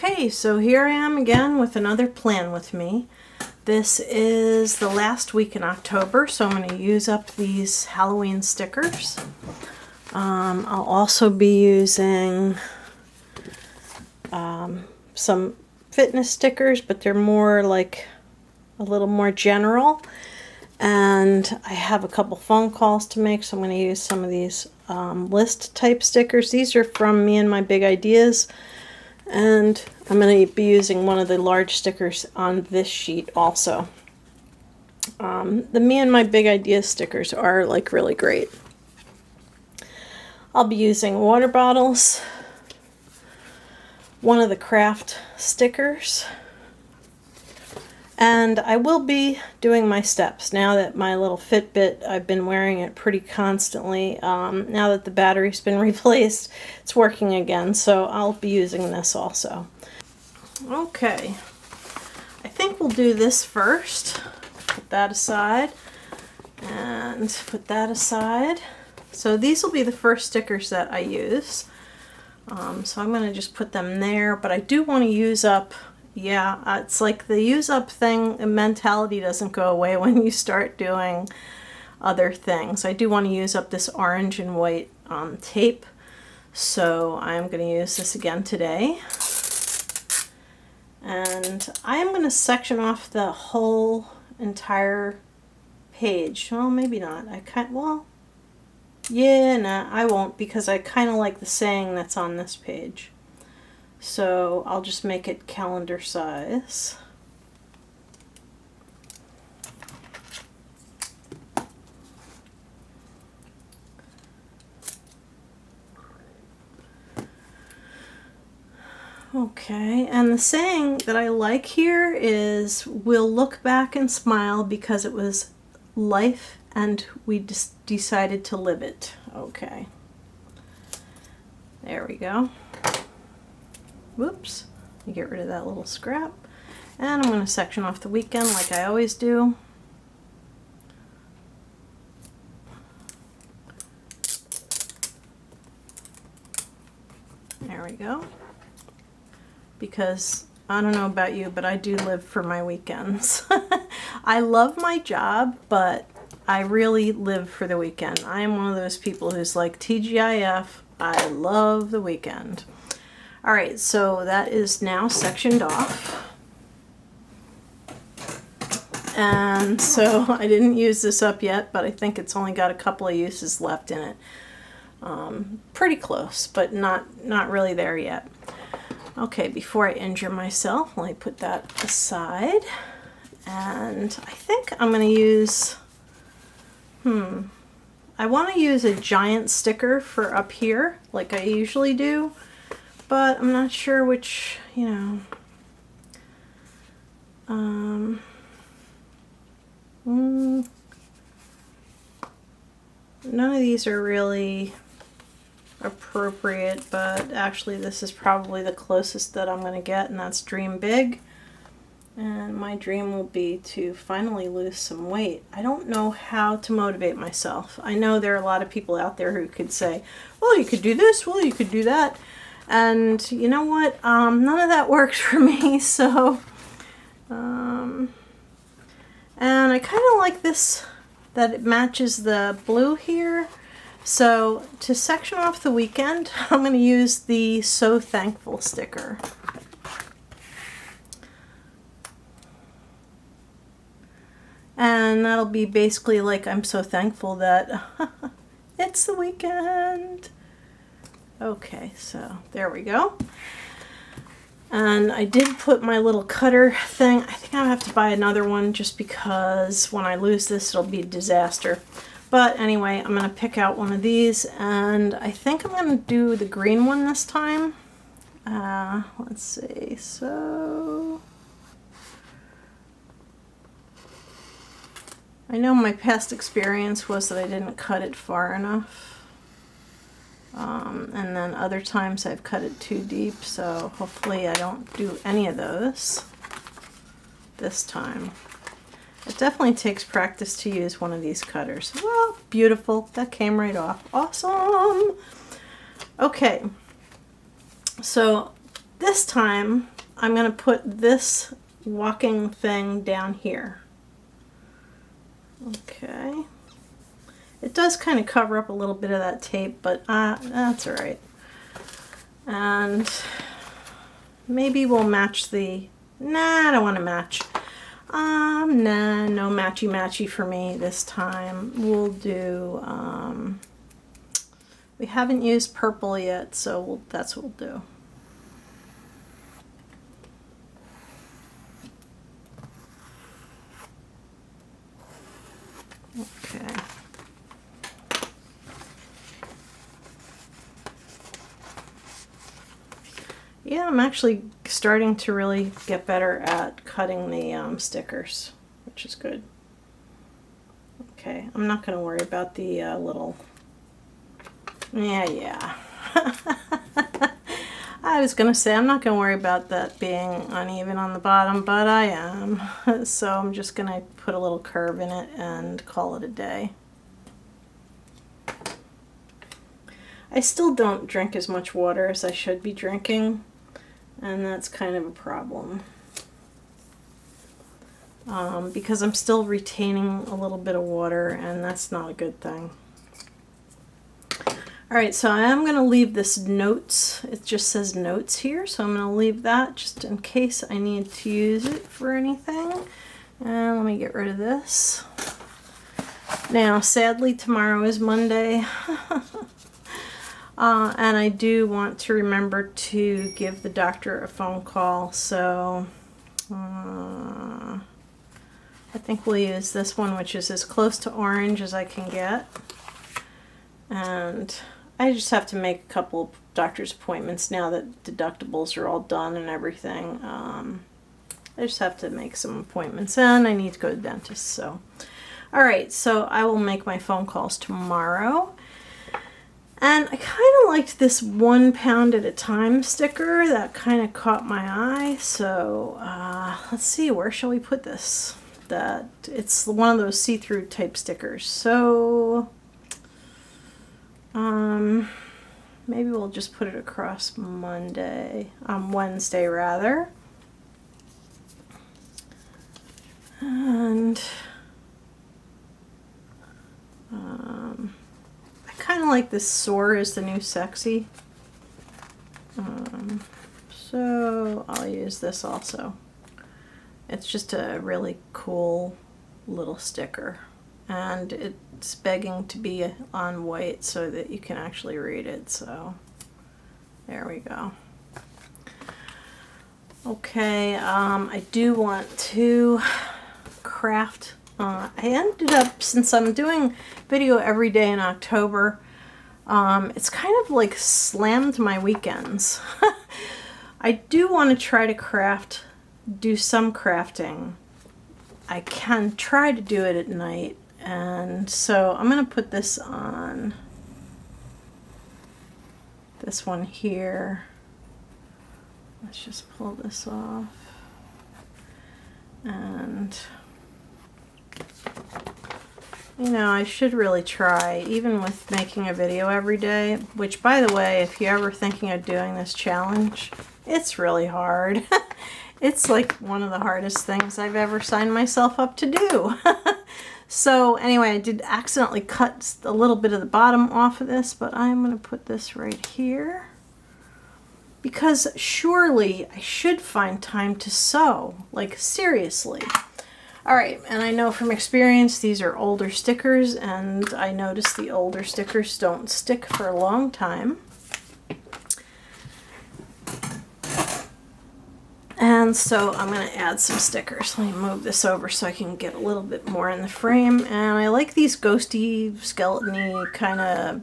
Okay, so here I am again with another plan with me. This is the last week in October, so I'm going to use up these Halloween stickers. I'll also be using some fitness stickers, but they're more like a little more general. And I have a couple phone calls to make, so I'm going to use some of these list type stickers. These are from Me and My Big Ideas. And I'm going to be using one of the large stickers on this sheet also. The Me and My Big Ideas stickers are like really great. I'll be using water bottles, one of the craft stickers, and I will be doing my steps. Now that my little Fitbit, I've been wearing it pretty constantly. Now that the battery's been replaced, it's working again, so I'll be using this also. Okay, I think we'll do this first. Put that aside and put that aside. So these will be the first stickers that I use. So I'm going to just put them there, but I do want to use up. Yeah, it's like the use up thing, the mentality doesn't go away when you start doing other things. I do want to use up this orange and white tape, so I'm going to use this again today. And I am going to section off the whole entire page. Well, maybe not. Yeah, nah, I won't, because I kind of like the saying that's on this page. So I'll just make it calendar size. Okay, and the saying that I like here is, we'll look back and smile because it was life and we decided to live it. Okay. There we go. Whoops. Let me get rid of that little scrap. And I'm going to section off the weekend like I always do. There we go. Because I don't know about you, but I do live for my weekends. I love my job, but I really live for the weekend. I am one of those people who's like, TGIF, I love the weekend. Alright, so that is now sectioned off. And so I didn't use this up yet, but I think it's only got a couple of uses left in it. Pretty close, but not really there yet. Okay, before I injure myself, let me put that aside. And I think I'm going to use, I want to use a giant sticker for up here, like I usually do. But I'm not sure which, none of these are really appropriate, but actually this is probably the closest that I'm going to get, and that's dream big. And my dream will be to finally lose some weight. I don't know how to motivate myself. I know there are a lot of people out there who could say, well, you could do this, well, you could do that. And you know what? None of that works for me, so, and I kind of like this, that it matches the blue here. So to section off the weekend, I'm going to use the So Thankful sticker. And that'll be basically like, I'm so thankful that it's the weekend. Okay, so there we go. And I did put my little cutter thing. I think I'll have to buy another one just because when I lose this, it'll be a disaster. But anyway, I'm going to pick out one of these, and I think I'm going to do the green one this time. Let's see, so I know my past experience was that I didn't cut it far enough. And then other times I've cut it too deep, so hopefully I don't do any of those this time. It definitely takes practice to use one of these cutters. Oh, beautiful. That came right off. Awesome. Okay. So This time I'm going to put this walking thing down here. Okay. It does kind of cover up a little bit of that tape, but that's all right. And maybe we'll match the, nah, I don't want to match. Nah, no matchy-matchy for me this time. We'll do, we haven't used purple yet, so that's what we'll do. Okay. Yeah, I'm actually starting to really get better at cutting the stickers, which is good. Okay, I'm not going to worry about the little... Yeah. I was going to say I'm not going to worry about that being uneven on the bottom, but I am. So I'm just going to put a little curve in it and call it a day. I still don't drink as much water as I should be drinking, and that's kind of a problem. Because I'm still retaining a little bit of water, and that's not a good thing. Alright, so I am going to leave this notes. It just says notes here, so I'm going to leave that just in case I need to use it for anything. And let me get rid of this. Now, sadly, tomorrow is Monday. And I do want to remember to give the doctor a phone call, so I think we'll use this one, which is as close to orange as I can get. And I just have to make a couple of doctor's appointments now that deductibles are all done and everything. I just have to make some appointments, and I need to go to the dentist. So, all right, so I will make my phone calls tomorrow. And I kind of liked this 1 pound at a time sticker. That kind of caught my eye. So let's see, where shall we put this? It's one of those see-through type stickers. So maybe we'll just put it across Wednesday rather. And I kind of like this sore is the new sexy. So I'll use this also. It's just a really cool little sticker, and it's begging to be on white so that you can actually read it. So there we go. Okay, I do want to craft. I ended up, since I'm doing video every day in October, it's kind of like slammed my weekends. I do want to try to do some crafting. I can try to do it at night, and so I'm going to put this on this one here. Let's just pull this off. And you know, I should really try, even with making a video every day, which, by the way, if you're ever thinking of doing this challenge, it's really hard. It's like one of the hardest things I've ever signed myself up to do. So anyway, I did accidentally cut a little bit of the bottom off of this, but I'm going to put this right here. Because surely I should find time to sew, like seriously. Alright, and I know from experience these are older stickers, and I noticed the older stickers don't stick for a long time. And so I'm going to add some stickers. Let me move this over so I can get a little bit more in the frame. And I like these ghosty, skeleton-y kind of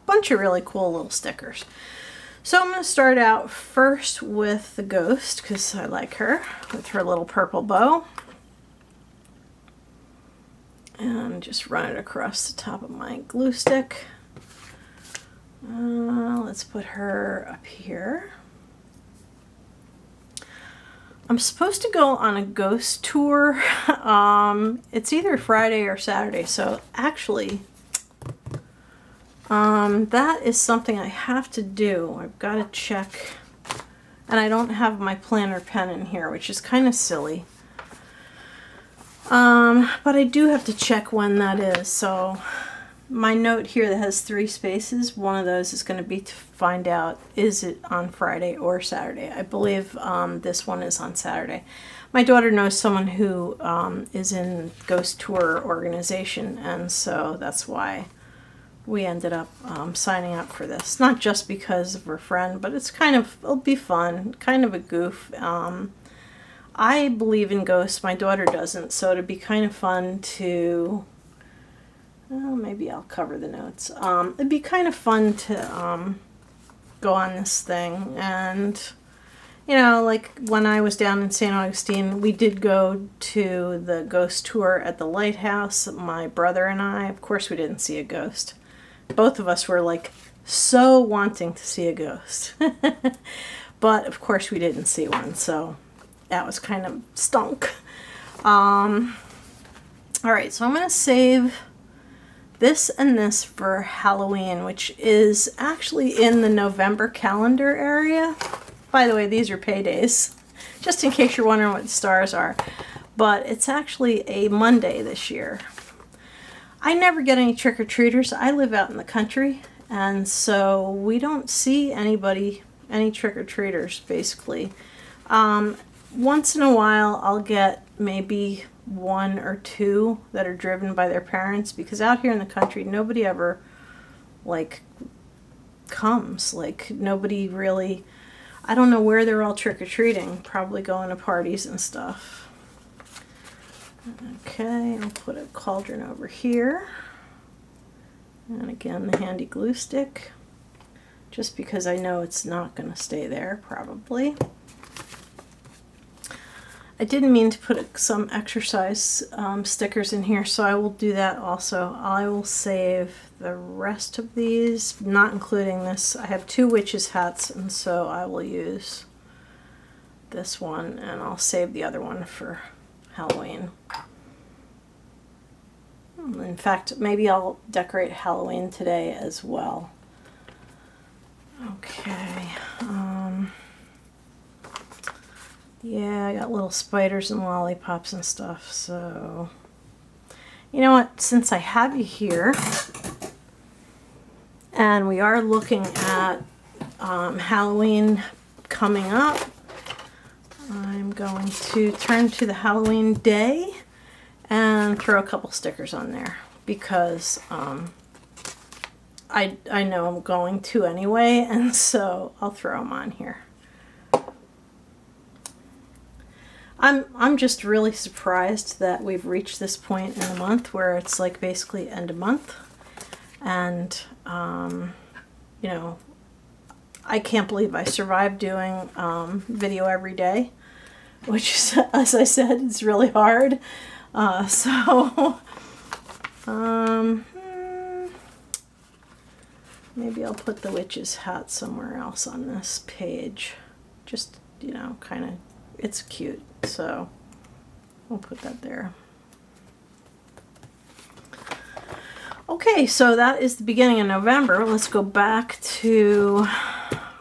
bunch of really cool little stickers. So I'm going to start out first with the ghost, because I like her, with her little purple bow. And just run it across the top of my glue stick. Let's put her up here. I'm supposed to go on a ghost tour. It's either Friday or Saturday, so actually that is something I have to do. I've got to check And I don't have my planner pen in here, which is kind of silly. But I do have to check when that is. So my note here that has 3 spaces, one of those is going to be to find out, is it on Friday or Saturday? I believe this one is on Saturday. My daughter knows someone who is in Ghost Tour organization, and so that's why we ended up signing up for this. Not just because of her friend, but it's kind of, it'll be fun, kind of a goof. I believe in ghosts, my daughter doesn't, so it'd be kind of fun to, well, maybe I'll cover the notes. It'd be kind of fun to go on this thing, and you know, like when I was down in St. Augustine, we did go to the ghost tour at the lighthouse, my brother and I. Of course we didn't see a ghost. Both of us were like so wanting to see a ghost. But of course we didn't see one, so that was kind of stunk. Alright, so I'm going to save this and this for Halloween, which is actually in the November calendar area. By the way, these are paydays, just in case you're wondering what the stars are. But it's actually a Monday this year. I never get any trick-or-treaters. I live out in the country, and so we don't see anybody, any trick-or-treaters, basically. Once in a while, I'll get maybe 1 or 2 that are driven by their parents, because out here in the country, nobody ever, like, comes. Like, nobody really... I don't know where they're all trick-or-treating. Probably going to parties and stuff. Okay, I'll put a cauldron over here. And again, the handy glue stick. Just because I know it's not going to stay there, probably. I didn't mean to put some exercise stickers in here, so I will do that also. I will save the rest of these, not including this. I have 2 witches' hats, and so I will use this one, and I'll save the other one for Halloween. In fact, maybe I'll decorate Halloween today as well. Okay. Yeah, I got little spiders and lollipops and stuff, so... You know what, since I have you here, and we are looking at Halloween coming up, I'm going to turn to the Halloween day and throw a couple stickers on there, because I know I'm going to anyway, and so I'll throw them on here. I'm just really surprised that we've reached this point in the month where it's like basically end of month, and you know, I can't believe I survived doing video every day, which is, as I said, it's really hard. Maybe I'll put the witch's hat somewhere else on this page. Just, you know, kind of, it's cute, so we'll put that there. Okay, so that is the beginning of November. Let's go back to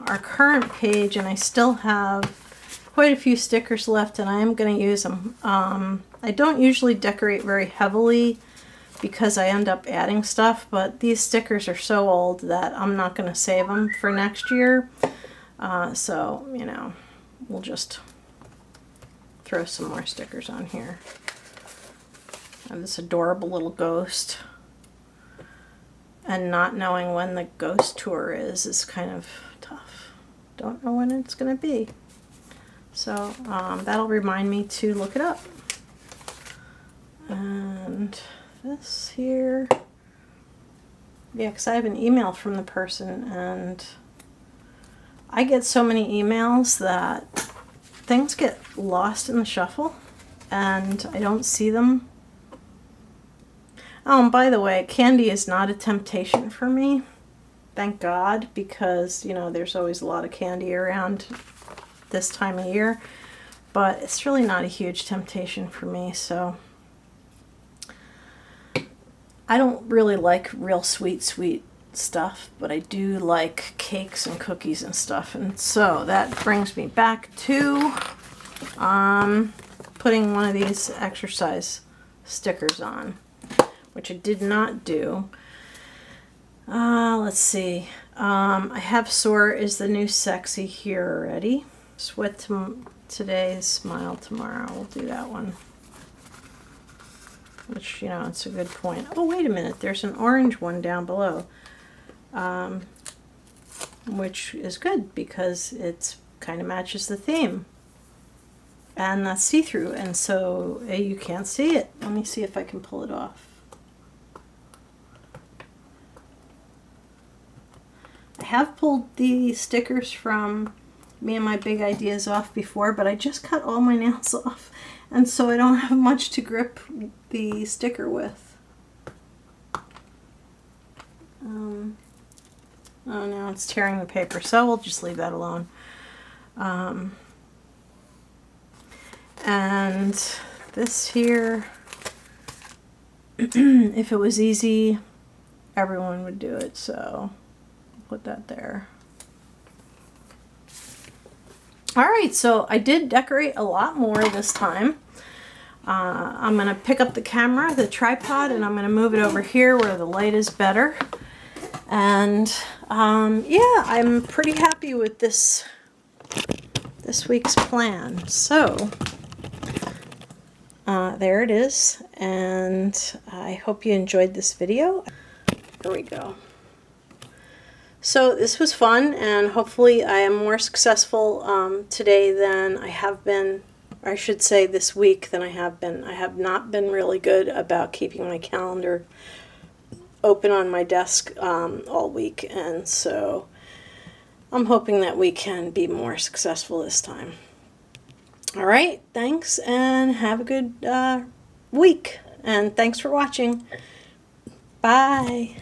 our current page, and I still have quite a few stickers left, and I am going to use them. I don't usually decorate very heavily because I end up adding stuff, but these stickers are so old that I'm not going to save them for next year. So, you know, we'll just throw some more stickers on here. I have this adorable little ghost. And not knowing when the ghost tour is kind of tough. Don't know when it's going to be. So that'll remind me to look it up. And this here. Yeah, because I have an email from the person, and I get so many emails that things get lost in the shuffle, and I don't see them. Oh, and by the way, candy is not a temptation for me. Thank God, because, you know, there's always a lot of candy around this time of year. But it's really not a huge temptation for me, so... I don't really like real sweet stuff, but I do like cakes and cookies and stuff. And so that brings me back to putting one of these exercise stickers on, which I did not do. Let's see. I have Sore is the new sexy here already. Sweat today, smile tomorrow. We'll do that one. Which, you know, it's a good point. Oh, wait a minute. There's an orange one down below. Which is good because it's kind of matches the theme. And that's see-through, and so you can't see it. Let me see if I can pull it off. I have pulled the stickers from Me and My Big Ideas off before, but I just cut all my nails off, and so I don't have much to grip the sticker with. Oh, now it's tearing the paper, so we'll just leave that alone. And this here, if it was easy, everyone would do it, so put that there. Alright, so I did decorate a lot more this time. I'm going to pick up the camera, the tripod, and I'm going to move it over here where the light is better. And yeah, I'm pretty happy with this week's plan. So there it is, and I hope you enjoyed this video. Here we go. So this was fun, and hopefully I am more successful today than I have been, or I should say this week than I have been. I have not been really good about keeping my calendar open on my desk all week, and so I'm hoping that we can be more successful this time. All right, thanks, and have a good week, and thanks for watching. Bye.